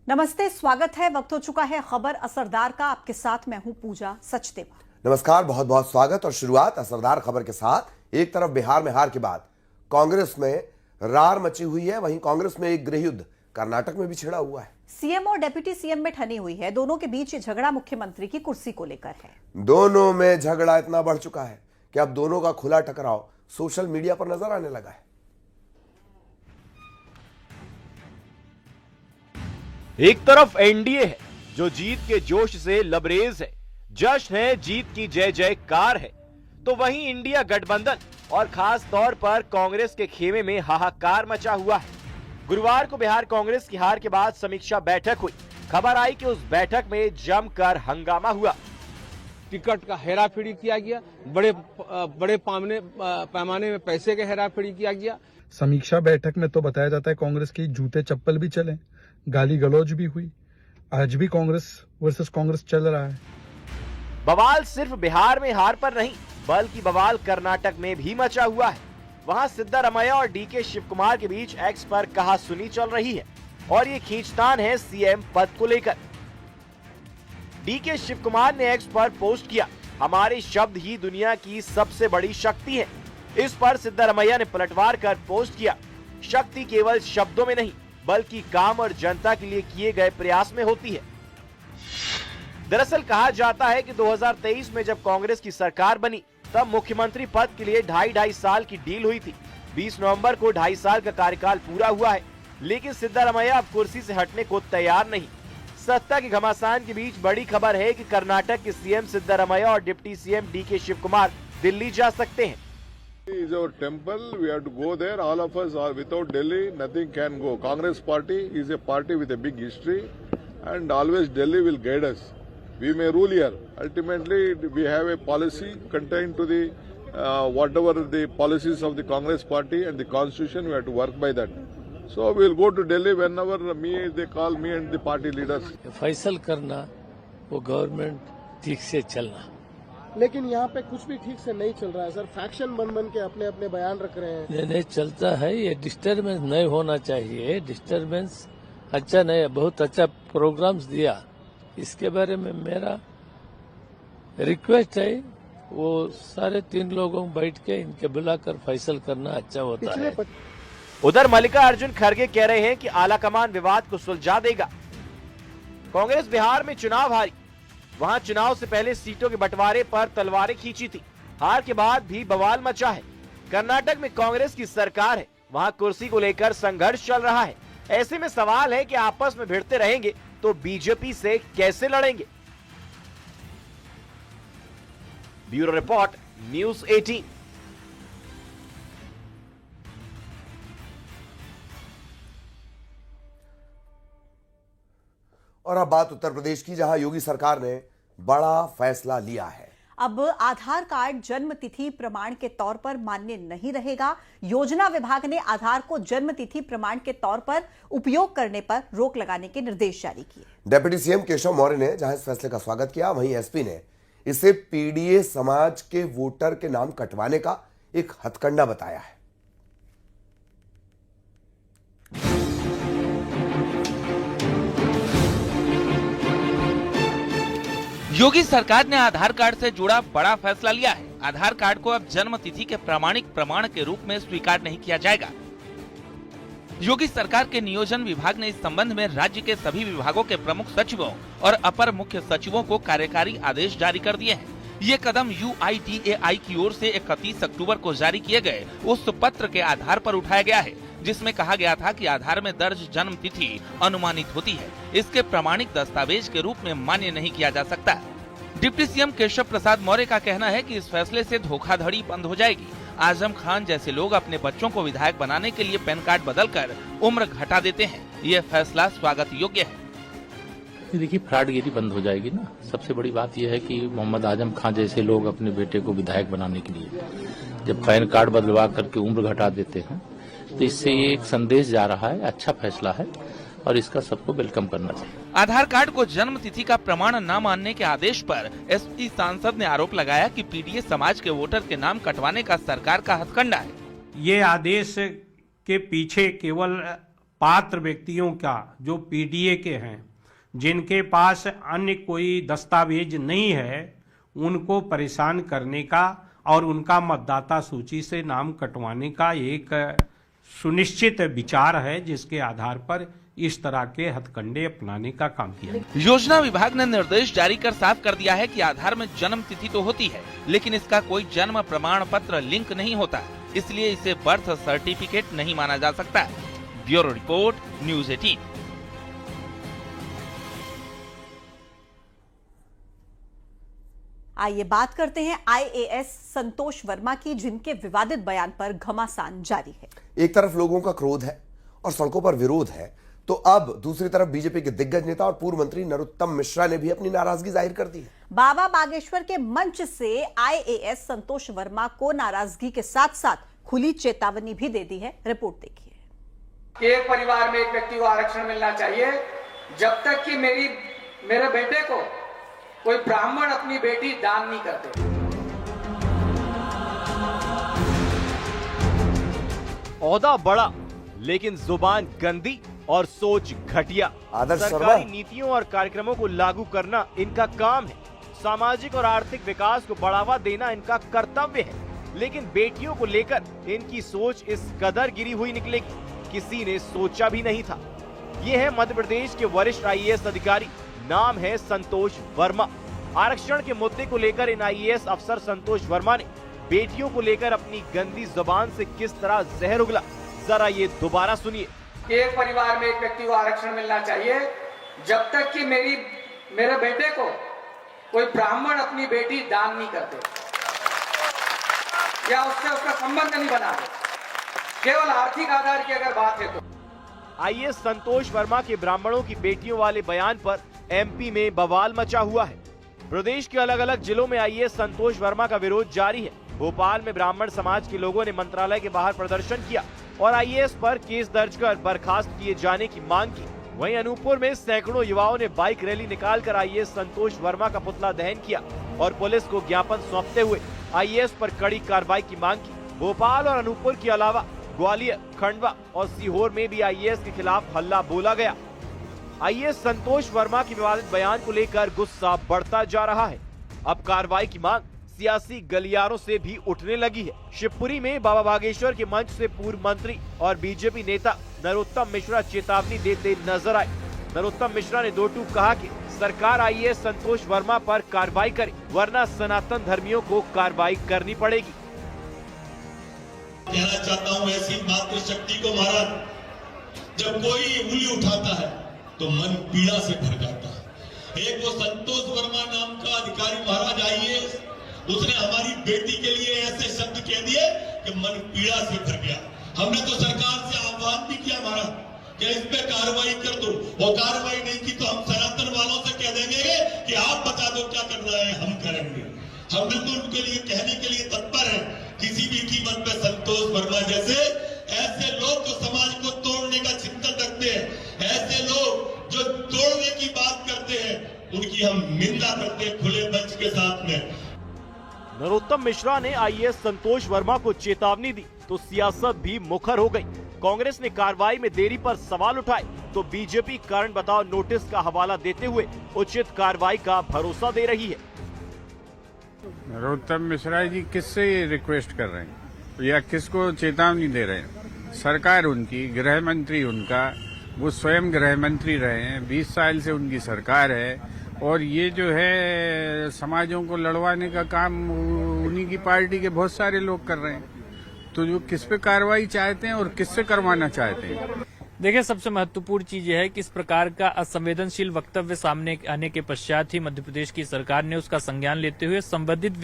नमस्ते, स्वागत है। वक्त हो चुका है खबर असरदार का। आपके साथ मैं हूं पूजा सचदेवा। नमस्कार, बहुत बहुत स्वागत। और शुरुआत असरदार खबर के साथ। एक तरफ बिहार में हार के बाद कांग्रेस में रार मची हुई है, वहीं कांग्रेस में एक गृह युद्ध कर्नाटक में भी छिड़ा हुआ है। सीएम और डिप्टी सीएम में ठनी हुई है। दोनों के बीच ये झगड़ा मुख्यमंत्री की कुर्सी को लेकर है। दोनों में झगड़ा इतना बढ़ चुका है कि अब दोनों का खुला टकराव सोशल मीडिया पर नजर आने लगा है। एक तरफ एनडीए है जो जीत के जोश से लबरेज है, जश्न है, जीत की जय जयकार है, तो वहीं इंडिया गठबंधन और खास तौर पर कांग्रेस के खेमे में हाहाकार मचा हुआ है। गुरुवार को बिहार कांग्रेस की हार के बाद समीक्षा बैठक हुई। खबर आई कि उस बैठक में जमकर हंगामा हुआ। टिकट का हेराफेरी किया गया, बड़े पैमाने में पैसे का हेराफेरी किया गया। समीक्षा बैठक में तो बताया जाता है कांग्रेस की जूते चप्पल भी चले, गाली गलौज भी हुई। आज भी कांग्रेस वर्सेस कांग्रेस चल रहा है। बवाल सिर्फ बिहार में हार पर नहीं, बल्कि बवाल कर्नाटक में भी मचा हुआ है। वहां सिद्धारमैया और डीके शिव कुमार के बीच एक्स पर कहासुनी चल रही है और ये खींचतान है सीएम पद को लेकर। डीके शिव कुमार ने एक्स पर पोस्ट किया, हमारे शब्द ही दुनिया की सबसे बड़ी शक्ति है। इस पर सिद्धारमैया ने पलटवार कर पोस्ट किया, शक्ति केवल शब्दों में नहीं बल्कि काम और जनता के लिए किए गए प्रयास में होती है। दरअसल कहा जाता है कि 2023 में जब कांग्रेस की सरकार बनी तब मुख्यमंत्री पद के लिए 2.5 साल की डील हुई थी। 20 नवंबर को 2.5 साल का कार्यकाल पूरा हुआ है, लेकिन सिद्धारमैया अब कुर्सी से हटने को तैयार नहीं। सत्ता के घमासान के बीच बड़ी खबर है कि कर्नाटक के सीएम सिद्धारमैया और deputy CM DK Shivakumar Delhi जा सकते हैं। is our temple. We have to go there. All of us are without Delhi, nothing can go. Congress party is a party with a big history, and always Delhi will guide us. We may rule here. Ultimately, we have a policy contained to the whatever the policies of the Congress party and the constitution. We have to work by that. So we will go to Delhi whenever they call me and the party leaders. Faisal करना, वो government ठीक से चलना। लेकिन यहाँ पे कुछ भी ठीक से नहीं चल रहा है सर। फैक्शन बन के अपने अपने बयान रख रहे हैं। नहीं चलता है, ये डिस्टर्बेंस नहीं होना चाहिए। डिस्टर्बेंस अच्छा नहीं है, बहुत अच्छा प्रोग्राम्स दिया। इसके बारे में मेरा रिक्वेस्ट है, वो सारे 3 लोगों बैठ के इनके बुलाकर फैसल करना अच्छा होता है। उधर मल्लिकार्जुन खड़गे कह रहे हैं कि आलाकमान विवाद को सुलझा देगा। कांग्रेस बिहार में चुनाव हारी, वहां चुनाव से पहले सीटों के बंटवारे पर तलवारें खींची थी। हार के बाद भी बवाल मचा है। कर्नाटक में कांग्रेस की सरकार है, वहां कुर्सी को लेकर संघर्ष चल रहा है। ऐसे में सवाल है कि आपस में भिड़ते रहेंगे तो बीजेपी से कैसे लड़ेंगे। Bureau report, news 18। और अब बात उत्तर प्रदेश की, जहां योगी सरकार ने बड़ा फैसला लिया है। अब आधार कार्ड जन्म तिथि प्रमाण के तौर पर मान्य नहीं रहेगा। योजना विभाग ने आधार को जन्म तिथि प्रमाण के तौर पर उपयोग करने पर रोक लगाने के निर्देश जारी किए। डिप्टी सीएम केशव मौर्य ने जहां इस फैसले का स्वागत किया, वहीं एसपी ने इसे पीडीए समाज के वोटर के नाम कटवाने का एक हथकंडा बताया है। योगी सरकार ने आधार कार्ड से जुड़ा बड़ा फैसला लिया है। आधार कार्ड को अब जन्म तिथि के प्रामाणिक प्रमाण के रूप में स्वीकार नहीं किया जाएगा। योगी सरकार के नियोजन विभाग ने इस संबंध में राज्य के सभी विभागों के प्रमुख सचिवों और अपर मुख्य सचिवों को कार्यकारी आदेश जारी कर दिए हैं। ये कदम UIDAI की ओर से 31 अक्टूबर को जारी किए गए उस पत्र के आधार पर उठाया गया है, जिसमें कहा गया था कि आधार में दर्ज जन्म तिथि अनुमानित होती है, इसके प्रामाणिक दस्तावेज के रूप में मान्य नहीं किया जा सकता। डिप्टी सीएम केशव प्रसाद मौर्य का कहना है कि इस फैसले से धोखाधड़ी बंद हो जाएगी। आजम खान जैसे लोग अपने बच्चों को विधायक बनाने के लिए पैन कार्ड बदलकर उम्र घटा देते हैं। ये फैसला स्वागत योग्य है। देखिए, फ्रॉडगिरी बंद हो जाएगी ना। सबसे बड़ी बात यह है कि मोहम्मद आजम खान जैसे लोग अपने बेटे को विधायक बनाने के लिए जब पैन कार्ड बदलवा करके उम्र घटा देते हैं, तो इससे ये एक संदेश जा रहा है। अच्छा फैसला है और इसका सबको वेलकम करना चाहिए। आधार कार्ड को जन्म तिथि का प्रमाण न मानने के आदेश पर एसपी सांसद ने आरोप लगाया कि पीडीए समाज के वोटर के नाम कटवाने का सरकार का हथकंडा है। ये आदेश के पीछे केवल पात्र व्यक्तियों का जो पीडीए के हैं, जिनके पास अन्य कोई दस्तावेज नहीं है, उनको परेशान करने का और उनका मतदाता सूची से नाम कटवाने का एक सुनिश्चित विचार है, जिसके आधार पर इस तरह के हथकंडे अपनाने का काम किया। योजना विभाग ने निर्देश जारी कर साफ कर दिया है कि आधार में जन्म तिथि तो होती है, लेकिन इसका कोई जन्म प्रमाण पत्र लिंक नहीं होता, इसलिए इसे बर्थ सर्टिफिकेट नहीं माना जा सकता। Bureau report, news 18। आइए बात करते हैं आईएएस संतोष वर्मा की, जिनके विवादित बयान पर घमासान जारी है। एक तरफ लोगों का क्रोध है और सड़कों पर विरोध है, तो अब दूसरी तरफ बीजेपी के दिग्गज नेता और पूर्व मंत्री नरोत्तम मिश्रा ने भी अपनी नाराजगी जाहिर कर दी है। बाबा बागेश्वर के मंच से आईएएस संतोष वर्मा को नाराजगी के साथ साथ खुली चेतावनी भी दे दी है। रिपोर्ट देखिए। एक परिवार में एक व्यक्ति को आरक्षण मिलना चाहिए, जब तक कि मेरे बेटे को कोई ब्राह्मण अपनी बेटी दान नहीं करते। ओहदा बड़ा लेकिन जुबान गंदी और सोच घटिया। सरकारी नीतियों और कार्यक्रमों को लागू करना इनका काम है, सामाजिक और आर्थिक विकास को बढ़ावा देना इनका कर्तव्य है, लेकिन बेटियों को लेकर इनकी सोच इस कदर गिरी हुई निकलेगी, किसी ने सोचा भी नहीं था। ये है मध्य प्रदेश के वरिष्ठ आईएएस अधिकारी, नाम है संतोष वर्मा। आरक्षण के मुद्दे को लेकर इन आईएएस अफसर संतोष वर्मा ने बेटियों को लेकर अपनी गंदी जुबान से किस तरह जहर उगला, जरा ये दोबारा सुनिए। एक परिवार में एक व्यक्ति को आरक्षण मिलना चाहिए, जब तक कि मेरे बेटे को कोई ब्राह्मण अपनी बेटी दान नहीं करते या उससे उसका संबंध नहीं बनाते, केवल आर्थिक आधार की अगर बात है तो। आईएएस संतोष वर्मा के ब्राह्मणों की बेटियों वाले बयान पर एमपी में बवाल मचा हुआ है। प्रदेश के अलग अलग जिलों में आईएएस संतोष वर्मा का विरोध जारी है। भोपाल में ब्राह्मण समाज के लोगों ने मंत्रालय के बाहर प्रदर्शन किया और आईएएस पर केस दर्ज कर बर्खास्त किए जाने की मांग की। वहीं अनूपपुर में सैकड़ों युवाओं ने बाइक रैली निकालकर आईएएस संतोष वर्मा का पुतला दहन किया और पुलिस को ज्ञापन सौंपते हुए आईएएस पर कड़ी कार्रवाई की मांग की। भोपाल और अनूपपुर के अलावा ग्वालियर, खंडवा और सीहोर में भी आईएएस के खिलाफ हल्ला बोला गया। आईएएस संतोष वर्मा के विवादित बयान को लेकर गुस्सा बढ़ता जा रहा है। अब कार्रवाई की मांग सियासी गलियारों से भी उठने लगी है। शिवपुरी में बाबा बागेश्वर के मंच से पूर्व मंत्री और बीजेपी नेता नरोत्तम मिश्रा चेतावनी देते नजर आए। नरोत्तम मिश्रा ने दो टूक कहा कि सरकार आईएएस संतोष वर्मा पर कार्रवाई करे, वरना सनातन धर्मियों को कार्रवाई करनी पड़ेगी। कहना चाहता हूँ ऐसी मातृशक्ति को महाराज, जब कोई उंगली उठाता है तो मन पीड़ा से भर जाता है। एक वो संतोष वर्मा नाम का अधिकारी महाराज आईएएस, उसने हमारी बेटी के लिए ऐसे शब्द कह दिए कि मन पीड़ा से भर गया। हमने तो सरकार से आह्वान भी किया महाराज कि इस पे कार्रवाई कर दो, वो कार्रवाई नहीं की तो हम सनातन वालों से कह देंगे कि आप बता दो क्या करना है, हम करेंगे। हम बिल्कुल उनके लिए कहने के लिए तत्पर हैं, किसी भी कीमत पे संतोष वर्मा जैसे ऐसे लोग जो समाज को तोड़ने का चिंतन रखते हैं, ऐसे लोग जो तोड़ने की बात करते हैं, उनकी हम निंदा करते हैं खुले मंच के साथ में। नरोत्तम मिश्रा ने आईएएस संतोष वर्मा को चेतावनी दी तो सियासत भी मुखर हो गई। कांग्रेस ने कार्रवाई में देरी पर सवाल उठाए तो बीजेपी कारण बताओ नोटिस का हवाला देते हुए उचित कार्रवाई का भरोसा दे रही है। नरोत्तम मिश्रा जी किससे रिक्वेस्ट कर रहे हैं या किसको चेतावनी दे रहे हैं? सरकार उनकी, गृह मंत्री उनका, वो स्वयं गृह मंत्री रहे हैं, 20 साल से उनकी सरकार है और ये जो है समाजों को लड़वाने का काम उन्हीं की पार्टी के बहुत सारे लोग कर रहे हैं। तो जो किस पे कार्रवाई चाहते हैं और किससे करवाना चाहते हैं? देखिए, सबसे महत्वपूर्ण चीज यह है कि इस प्रकार का असंवेदनशील वक्तव्य सामने आने के पश्चात ही मध्य प्रदेश की सरकार ने उसका संज्ञान लेते हुए संबंधित